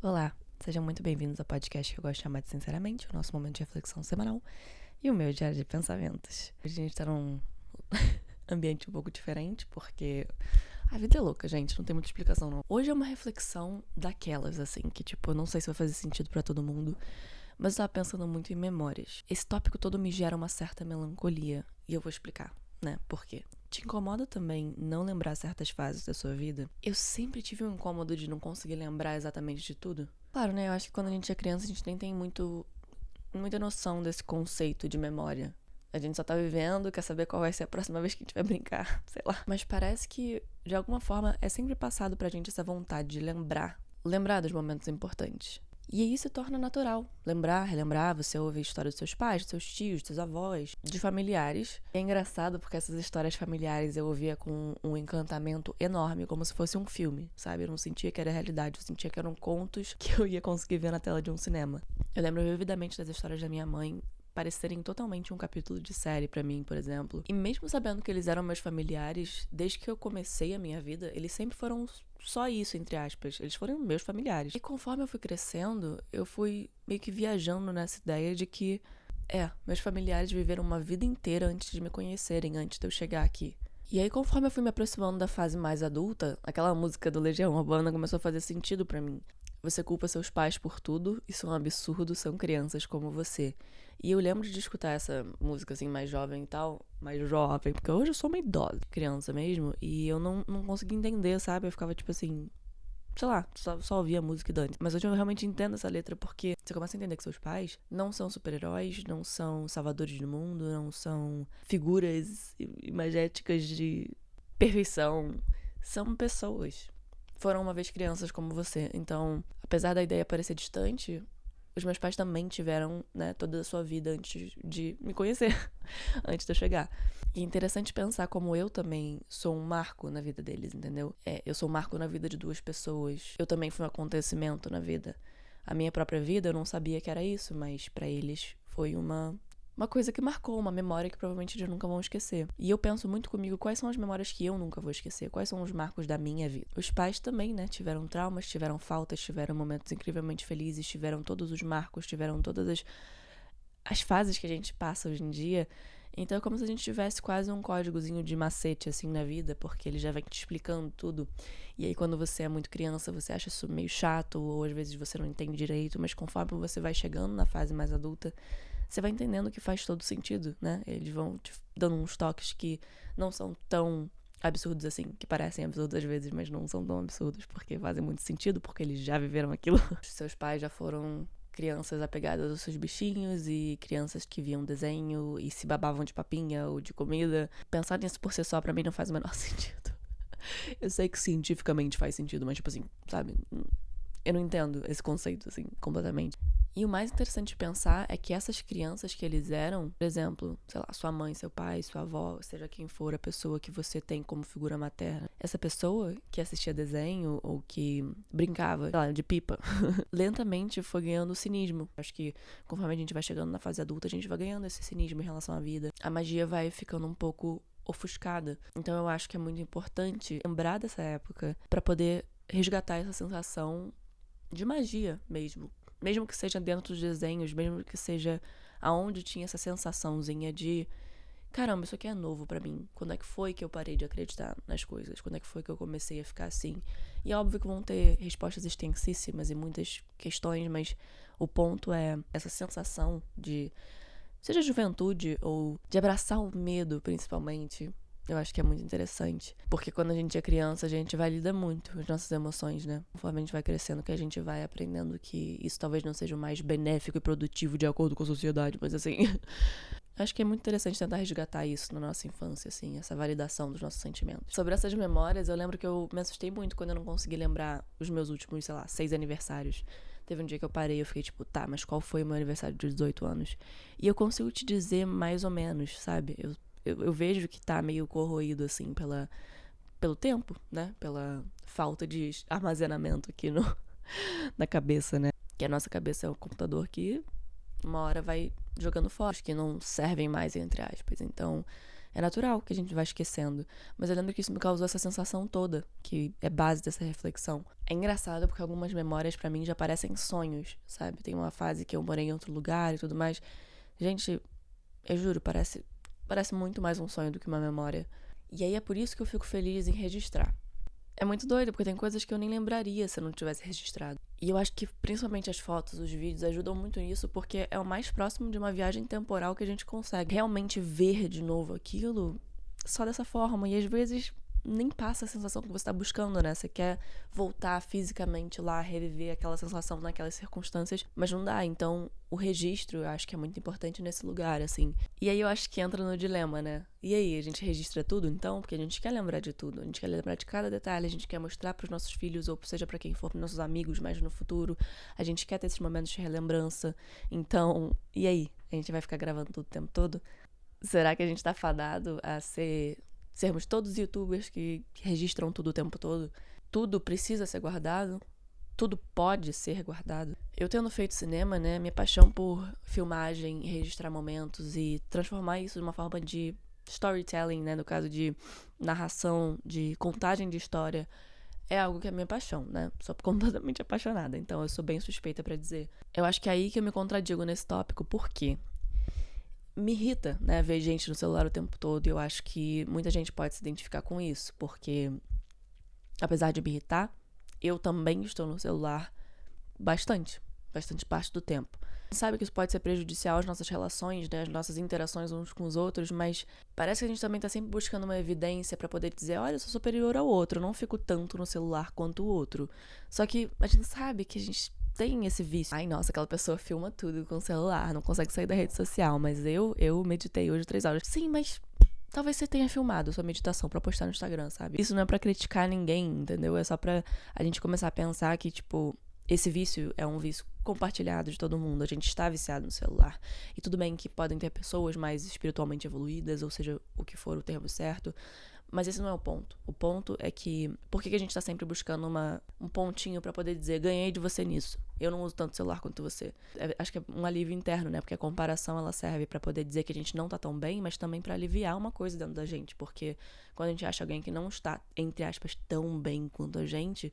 Olá, sejam muito bem-vindos ao podcast que eu gosto de chamar de Sinceramente, o nosso momento de reflexão semanal e o meu diário de pensamentos. Hoje a gente tá num ambiente um pouco diferente, porque a vida é louca, gente, não tem muita explicação não. Hoje é uma reflexão daquelas, assim, que tipo, eu não sei se vai fazer sentido pra todo mundo, mas eu tava pensando muito em memórias. Esse tópico todo me gera uma certa melancolia, e eu vou explicar, né, por quê. Te incomoda também não lembrar certas fases da sua vida? Eu sempre tive um incômodo de não conseguir lembrar exatamente de tudo. Claro, né? Eu acho que quando a gente é criança, a gente nem tem muita noção desse conceito de memória. A gente só tá vivendo, quer saber qual vai ser a próxima vez que a gente vai brincar, sei lá. Mas parece que, de alguma forma, é sempre passado pra gente essa vontade de lembrar dos momentos importantes. E aí se torna natural. Lembrar, relembrar, você ouve a história dos seus pais, dos seus tios, dos seus avós, de familiares. É engraçado porque essas histórias familiares eu ouvia com um encantamento enorme, como se fosse um filme, sabe? Eu não sentia que era realidade, eu sentia que eram contos que eu ia conseguir ver na tela de um cinema. Eu lembro vividamente das histórias da minha mãe parecerem totalmente um capítulo de série pra mim, por exemplo. E mesmo sabendo que eles eram meus familiares, desde que eu comecei a minha vida, eles sempre foram só isso, entre aspas. Eles foram meus familiares. E conforme eu fui crescendo, eu fui meio que viajando nessa ideia de que, meus familiares viveram uma vida inteira antes de me conhecerem, antes de eu chegar aqui. E aí, conforme eu fui me aproximando da fase mais adulta, aquela música do Legião Urbana começou a fazer sentido pra mim. Você culpa seus pais por tudo, isso é um absurdo, são crianças como você. E eu lembro de escutar essa música assim, mais jovem e tal, mais jovem, porque hoje eu sou uma idosa, criança mesmo, e eu não conseguia entender, sabe? Eu ficava tipo assim, sei lá, só ouvia a música e dane. Mas hoje eu realmente entendo essa letra porque você começa a entender que seus pais não são super-heróis, não são salvadores do mundo, não são figuras imagéticas de perfeição, são pessoas. Foram uma vez crianças como você. Então, apesar da ideia parecer distante, os meus pais também tiveram, né, toda a sua vida antes de me conhecer, antes de eu chegar. E é interessante pensar como eu também sou um marco na vida deles, entendeu? Eu sou um marco na vida de duas pessoas. Eu também fui um acontecimento na vida. A minha própria vida eu não sabia que era isso, mas pra eles foi uma coisa que marcou, uma memória que provavelmente eles nunca vão esquecer. E eu penso muito comigo quais são as memórias que eu nunca vou esquecer, quais são os marcos da minha vida. Os pais também, né, tiveram traumas, tiveram faltas, tiveram momentos incrivelmente felizes, tiveram todos os marcos, tiveram todas as fases que a gente passa hoje em dia. Então é como se a gente tivesse quase um códigozinho de macete assim na vida, porque ele já vai te explicando tudo. E aí quando você é muito criança, você acha isso meio chato, ou às vezes você não entende direito, mas conforme você vai chegando na fase mais adulta, você vai entendendo que faz todo sentido, né? Eles vão te dando uns toques que não são tão absurdos assim, que parecem absurdos às vezes, mas não são tão absurdos, porque fazem muito sentido, porque eles já viveram aquilo. Seus pais já foram crianças apegadas aos seus bichinhos e crianças que viam desenho e se babavam de papinha ou de comida. Pensar nisso por si só, pra mim, não faz o menor sentido. Eu sei que cientificamente faz sentido, mas tipo assim, sabe? Eu não entendo esse conceito, assim, completamente. E o mais interessante de pensar é que essas crianças que eles eram, por exemplo, sei lá, sua mãe, seu pai, sua avó, seja quem for a pessoa que você tem como figura materna, essa pessoa que assistia desenho ou que brincava, sei lá, de pipa, lentamente foi ganhando cinismo. Acho que conforme a gente vai chegando na fase adulta, a gente vai ganhando esse cinismo em relação à vida. A magia vai ficando um pouco ofuscada. Então eu acho que é muito importante lembrar dessa época pra poder resgatar essa sensação de magia mesmo. Mesmo que seja dentro dos desenhos, mesmo que seja aonde tinha essa sensaçãozinha de caramba, isso aqui é novo pra mim. Quando é que foi que eu parei de acreditar nas coisas? Quando é que foi que eu comecei a ficar assim? E é óbvio que vão ter respostas extensíssimas e muitas questões, mas o ponto é essa sensação de, seja juventude ou de abraçar o medo, principalmente. Eu acho que é muito interessante. Porque quando a gente é criança, a gente valida muito as nossas emoções, né? Conforme a gente vai crescendo, que a gente vai aprendendo que isso talvez não seja o mais benéfico e produtivo de acordo com a sociedade, mas assim... Acho que é muito interessante tentar resgatar isso na nossa infância, assim, essa validação dos nossos sentimentos. Sobre essas memórias, eu lembro que eu me assustei muito quando eu não consegui lembrar os meus últimos, sei lá, 6 aniversários. Teve um dia que eu parei e eu fiquei tipo, tá, mas qual foi o meu aniversário de 18 anos? E eu consigo te dizer mais ou menos, sabe? Eu vejo que tá meio corroído, assim, pelo tempo, né? Pela falta de armazenamento aqui na cabeça, né? Que a nossa cabeça é o computador que uma hora vai jogando fora, que não servem mais, entre aspas. Então, É natural que a gente vai esquecendo. Mas eu lembro que isso me causou essa sensação toda, que é base dessa reflexão. É engraçado porque algumas memórias pra mim já parecem sonhos, sabe? Tem uma fase que eu morei em outro lugar e tudo mais. Gente, eu juro, parece muito mais um sonho do que uma memória. E aí é por isso que eu fico feliz em registrar. É muito doido, porque tem coisas que eu nem lembraria se eu não tivesse registrado. E eu acho que principalmente as fotos, os vídeos ajudam muito nisso, porque é o mais próximo de uma viagem temporal que a gente consegue. Realmente ver de novo aquilo só dessa forma. E às vezes nem passa a sensação que você tá buscando, né? Você quer voltar fisicamente lá, reviver aquela sensação naquelas circunstâncias, mas não dá. Então, o registro eu acho que é muito importante nesse lugar, assim. E aí eu acho que entra no dilema, né? E aí, a gente registra tudo, então? Porque a gente quer lembrar de tudo, a gente quer lembrar de cada detalhe, a gente quer mostrar pros nossos filhos, ou seja pra quem for, pros nossos amigos, mais no futuro. A gente quer ter esses momentos de relembrança. Então, e aí? A gente vai ficar gravando tudo o tempo todo? Será que a gente tá fadado a sermos todos youtubers que registram tudo o tempo todo? Tudo precisa ser guardado? Tudo pode ser guardado? Eu tendo feito cinema, né, minha paixão por filmagem, registrar momentos e transformar isso numa forma de storytelling, né, no caso de narração, de contagem de história, é algo que é minha paixão, né? Sou completamente apaixonada, então eu sou bem suspeita pra dizer. Eu acho que é aí que eu me contradigo nesse tópico, por quê? Me irrita, né, ver gente no celular o tempo todo, e eu acho que muita gente pode se identificar com isso, porque apesar de me irritar, eu também estou no celular bastante parte do tempo. A gente sabe que isso pode ser prejudicial às nossas relações, né, às nossas interações uns com os outros, mas parece que a gente também tá sempre buscando uma evidência pra poder dizer, olha, eu sou superior ao outro, eu não fico tanto no celular quanto o outro. Só que a gente sabe que a gente tem esse vício. Ai, nossa, aquela pessoa filma tudo com o celular, não consegue sair da rede social, mas eu meditei hoje 3 horas. Sim, mas talvez você tenha filmado sua meditação pra postar no Instagram, sabe? Isso não é pra criticar ninguém, entendeu? É só pra a gente começar a pensar que, tipo, esse vício é um vício compartilhado de todo mundo. A gente está viciado no celular. E tudo bem que podem ter pessoas mais espiritualmente evoluídas, ou seja, o que for o termo certo, mas esse não é o ponto. O ponto é que por que a gente tá sempre buscando um pontinho pra poder dizer, ganhei de você nisso. Eu não uso tanto celular quanto você. Acho que é um alívio interno, né? Porque a comparação, ela serve pra poder dizer que a gente não tá tão bem, mas também pra aliviar uma coisa dentro da gente. Porque quando a gente acha alguém que não está, entre aspas, tão bem quanto a gente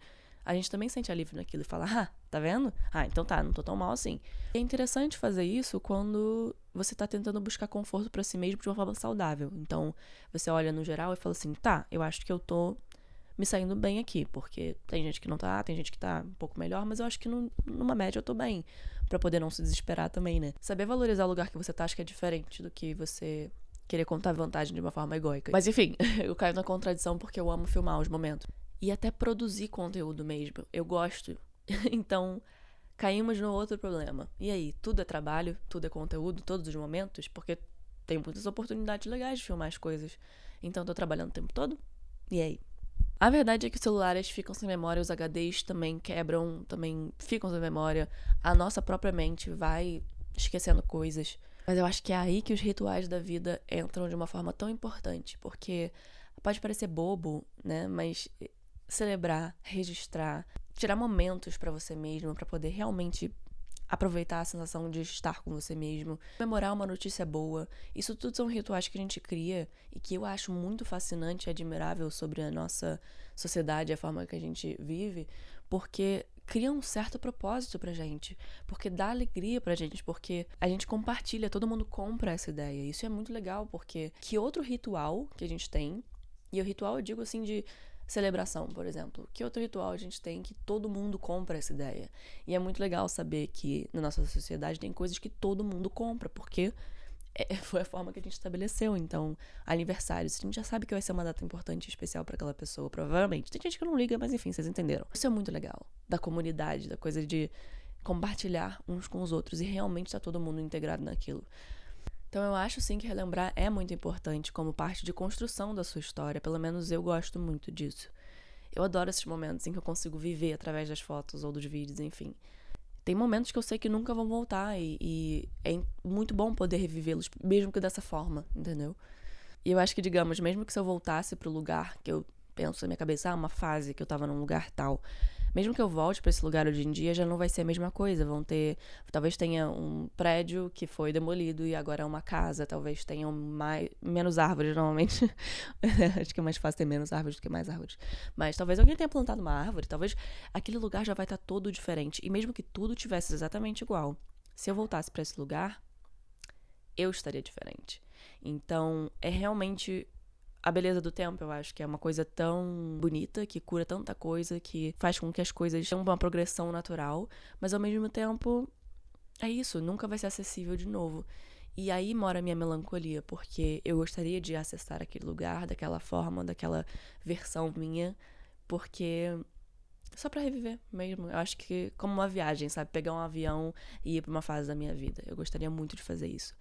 também sente alívio naquilo e fala, tá vendo? Então tá, não tô tão mal assim. E é interessante fazer isso quando você tá tentando buscar conforto pra si mesmo de uma forma saudável. Então, você olha no geral e fala assim, tá, eu acho que eu tô me saindo bem aqui, porque tem gente que não tá, tem gente que tá um pouco melhor, mas eu acho que numa média eu tô bem, pra poder não se desesperar também, né? Saber valorizar o lugar que você tá, acho que é diferente do que você querer contar vantagem de uma forma egóica. Mas enfim, eu caio na contradição porque eu amo filmar os momentos. E até produzir conteúdo mesmo. Eu gosto. Então, caímos no outro problema. E aí, tudo é trabalho, tudo é conteúdo, todos os momentos, porque tem muitas oportunidades legais de filmar as coisas. Então, tô trabalhando o tempo todo? E aí? A verdade é que os celulares ficam sem memória, os HDs também quebram, também ficam sem memória. A nossa própria mente vai esquecendo coisas. Mas eu acho que é aí que os rituais da vida entram de uma forma tão importante, porque pode parecer bobo, né? Mas celebrar, registrar, tirar momentos pra você mesmo, pra poder realmente aproveitar a sensação de estar com você mesmo, comemorar uma notícia boa. Isso tudo são rituais que a gente cria e que eu acho muito fascinante e admirável sobre a nossa sociedade, a forma que a gente vive, porque cria um certo propósito pra gente, porque dá alegria pra gente, porque a gente compartilha, todo mundo compra essa ideia. Isso é muito legal, porque que outro ritual que a gente tem, e o ritual eu digo assim de celebração, por exemplo. Que outro ritual a gente tem que todo mundo compra essa ideia? E é muito legal saber que na nossa sociedade tem coisas que todo mundo compra, porque foi a forma que a gente estabeleceu. Então, aniversários, a gente já sabe que vai ser uma data importante e especial pra aquela pessoa, provavelmente. Tem gente que não liga, mas enfim, vocês entenderam. Isso é muito legal, da comunidade, da coisa de compartilhar uns com os outros e realmente tá todo mundo integrado naquilo. Então eu acho sim que relembrar é muito importante como parte de construção da sua história, pelo menos eu gosto muito disso. Eu adoro esses momentos em que eu consigo viver através das fotos ou dos vídeos, enfim. Tem momentos que eu sei que nunca vão voltar e é muito bom poder revivê-los, mesmo que dessa forma, entendeu? E eu acho que, digamos, mesmo que se eu voltasse pro lugar que eu penso na minha cabeça, uma fase que eu tava num lugar tal, Mesmo que eu volte pra esse lugar hoje em dia, já não vai ser a mesma coisa. Talvez tenha um prédio que foi demolido e agora é uma casa. Talvez tenham menos árvores, normalmente. Acho que é mais fácil ter menos árvores do que mais árvores. Mas talvez alguém tenha plantado uma árvore. Talvez aquele lugar já vai estar todo diferente. E mesmo que tudo tivesse exatamente igual, se eu voltasse pra esse lugar, eu estaria diferente. Então, é realmente a beleza do tempo, eu acho que é uma coisa tão bonita, que cura tanta coisa, que faz com que as coisas tenham uma progressão natural, mas ao mesmo tempo, é isso, nunca vai ser acessível de novo. E aí mora a minha melancolia, porque eu gostaria de acessar aquele lugar, daquela forma, daquela versão minha, porque só pra reviver mesmo. Eu acho que como uma viagem, sabe? Pegar um avião e ir pra uma fase da minha vida. Eu gostaria muito de fazer isso.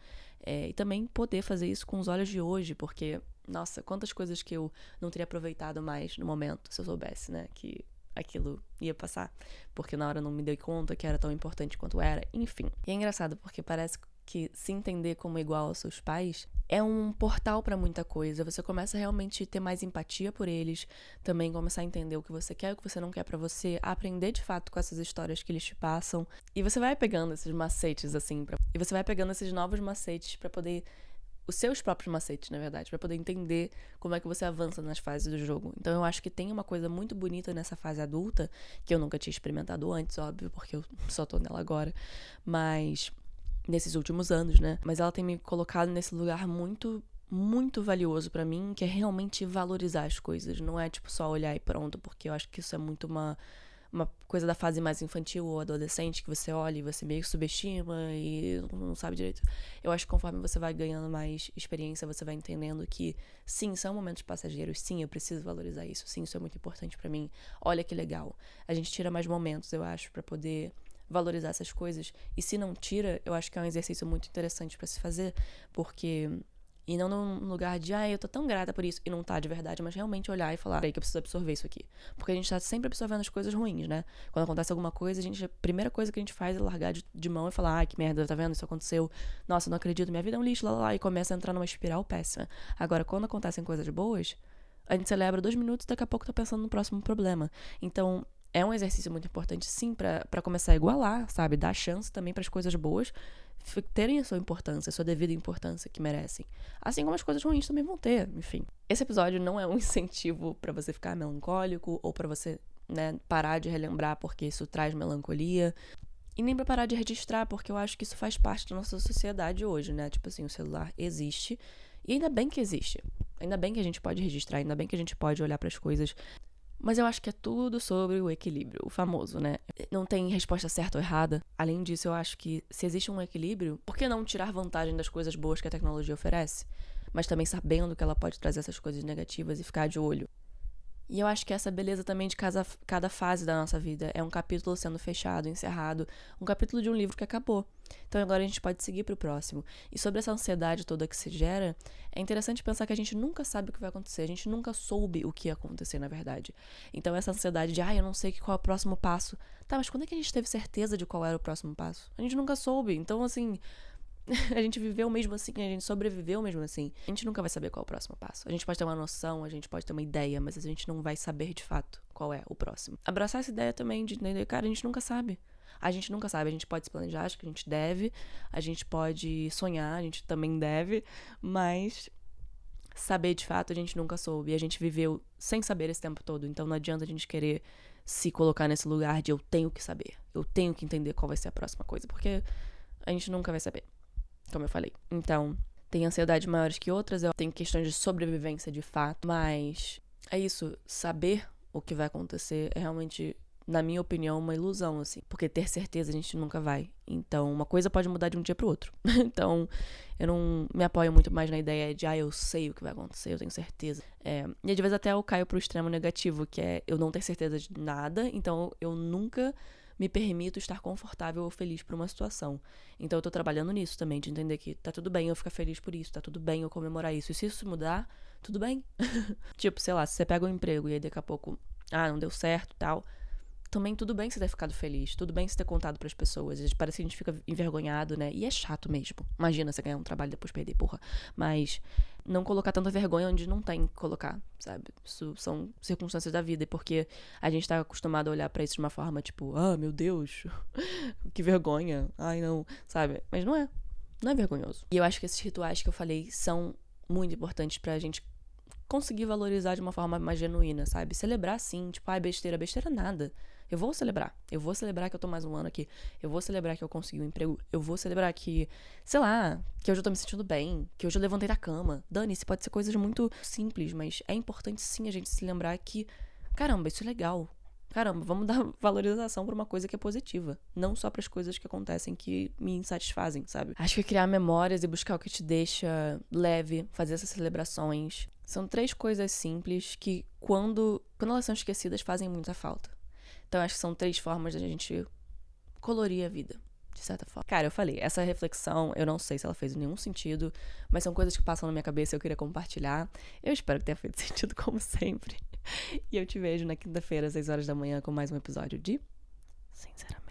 E também poder fazer isso com os olhos de hoje, porque, nossa, quantas coisas que eu não teria aproveitado mais no momento, se eu soubesse, né? Que aquilo ia passar. Porque na hora eu não me dei conta que era tão importante quanto era. Enfim. E é engraçado, porque parece que se entender como igual aos seus pais é um portal pra muita coisa. Você começa a realmente ter mais empatia por eles, também começar a entender o que você quer e o que você não quer pra você, aprender de fato com essas histórias que eles te passam. E você vai pegando esses macetes, assim, e você vai pegando esses novos macetes pra poder... Os seus próprios macetes, na verdade, pra poder entender como é que você avança nas fases do jogo. Então eu acho que tem uma coisa muito bonita nessa fase adulta, que eu nunca tinha experimentado antes, óbvio, porque eu só tô nela agora, mas... nesses últimos anos, né? Mas ela tem me colocado nesse lugar muito, muito valioso pra mim, que é realmente valorizar as coisas. Não é, tipo, só olhar e pronto, porque eu acho que isso é muito uma coisa da fase mais infantil ou adolescente, que você olha e você meio que subestima e não sabe direito. Eu acho que conforme você vai ganhando mais experiência, você vai entendendo que, sim, são momentos passageiros, sim, eu preciso valorizar isso, sim, isso é muito importante pra mim. Olha que legal. A gente tira mais momentos, eu acho, pra poder... valorizar essas coisas. E se não tira, eu acho que é um exercício muito interessante pra se fazer, porque... E não num lugar de, eu tô tão grata por isso, e não tá de verdade, mas realmente olhar e falar, peraí que eu preciso absorver isso aqui. Porque a gente tá sempre absorvendo as coisas ruins, né? Quando acontece alguma coisa, a primeira coisa que a gente faz é largar de mão e falar, que merda, tá vendo? Isso aconteceu. Nossa, não acredito, minha vida é um lixo, lá, e começa a entrar numa espiral péssima. Agora, quando acontecem coisas boas, a gente celebra 2 minutos e daqui a pouco tá pensando no próximo problema. Então... é um exercício muito importante, sim, pra começar a igualar, sabe? Dar chance também pras coisas boas terem a sua importância, a sua devida importância que merecem. Assim como as coisas ruins também vão ter, enfim. Esse episódio não é um incentivo pra você ficar melancólico ou pra você, né, parar de relembrar porque isso traz melancolia. E nem pra parar de registrar, porque eu acho que isso faz parte da nossa sociedade hoje, né? Tipo assim, o celular existe e ainda bem que existe. Ainda bem que a gente pode registrar, ainda bem que a gente pode olhar pras coisas. Mas eu acho que é tudo sobre o equilíbrio, o famoso, né? Não tem resposta certa ou errada. Além disso, eu acho que se existe um equilíbrio, por que não tirar vantagem das coisas boas que a tecnologia oferece? Mas também sabendo que ela pode trazer essas coisas negativas e ficar de olho. E eu acho que essa beleza também de cada fase da nossa vida é um capítulo sendo fechado, encerrado, um capítulo de um livro que acabou. Então agora a gente pode seguir pro próximo. E sobre essa ansiedade toda que se gera, é interessante pensar que a gente nunca sabe o que vai acontecer, a gente nunca soube o que ia acontecer, na verdade. Então essa ansiedade de, eu não sei qual é o próximo passo. Tá, mas quando é que a gente teve certeza de qual era o próximo passo? A gente nunca soube. Então, assim... a gente viveu mesmo assim, a gente sobreviveu mesmo assim. A gente nunca vai saber qual é o próximo passo. A gente pode ter uma noção, a gente pode ter uma ideia, mas a gente não vai saber de fato qual é o próximo. Abraçar essa ideia também de entender, cara, a gente nunca sabe. A gente nunca sabe, a gente pode se planejar, acho que a gente deve, a gente pode sonhar, a gente também deve, mas saber de fato a gente nunca soube. E a gente viveu sem saber esse tempo todo, então não adianta a gente querer se colocar nesse lugar de eu tenho que saber, eu tenho que entender qual vai ser a próxima coisa, porque a gente nunca vai saber. Como eu falei. Então, tem ansiedades maiores que outras, tem questões de sobrevivência de fato, mas é isso, saber o que vai acontecer é realmente, na minha opinião, uma ilusão, assim, porque ter certeza a gente nunca vai. Então, uma coisa pode mudar de um dia pro outro. Então, eu não me apoio muito mais na ideia de, eu sei o que vai acontecer, eu tenho certeza. E às vezes até eu caio pro extremo negativo, que é eu não ter certeza de nada, então eu nunca me permito estar confortável ou feliz por uma situação. Então eu tô trabalhando nisso também, de entender que tá tudo bem eu ficar feliz por isso, tá tudo bem eu comemorar isso. E se isso mudar, tudo bem. Tipo, sei lá, se você pega um emprego e aí daqui a pouco, não deu certo e tal, também tudo bem você ter ficado feliz, tudo bem você ter contado pras pessoas. Às vezes parece que a gente fica envergonhado, né? E é chato mesmo. Imagina você ganhar um trabalho e depois perder, porra. Mas não colocar tanta vergonha onde não tem que colocar, sabe? Isso são circunstâncias da vida. E porque a gente tá acostumado a olhar pra isso de uma forma tipo, ah, meu Deus, que vergonha. Ai, não, sabe? Mas não é. Não é vergonhoso. E eu acho que esses rituais que eu falei são muito importantes pra gente conseguir valorizar de uma forma mais genuína, sabe? Celebrar sim, tipo, ai, besteira nada. Eu vou celebrar que eu tô mais um ano aqui, eu vou celebrar que eu consegui um emprego, eu vou celebrar que, sei lá, que hoje eu tô me sentindo bem, que hoje eu levantei da cama. Dane-se, pode ser coisas muito simples, mas é importante sim a gente se lembrar que, caramba, isso é legal. Caramba, vamos dar valorização pra uma coisa que é positiva. Não só pras coisas que acontecem que me insatisfazem, sabe? Acho que criar memórias e buscar o que te deixa leve, fazer essas celebrações, são 3 coisas simples que, quando elas são esquecidas, fazem muita falta. Então, acho que são 3 formas da gente colorir a vida, de certa forma. Cara, eu falei, essa reflexão, eu não sei se ela fez nenhum sentido, mas são coisas que passam na minha cabeça e eu queria compartilhar. Eu espero que tenha feito sentido, como sempre. E eu te vejo na quinta-feira, às 6 horas da manhã, com mais um episódio de Sinceramente.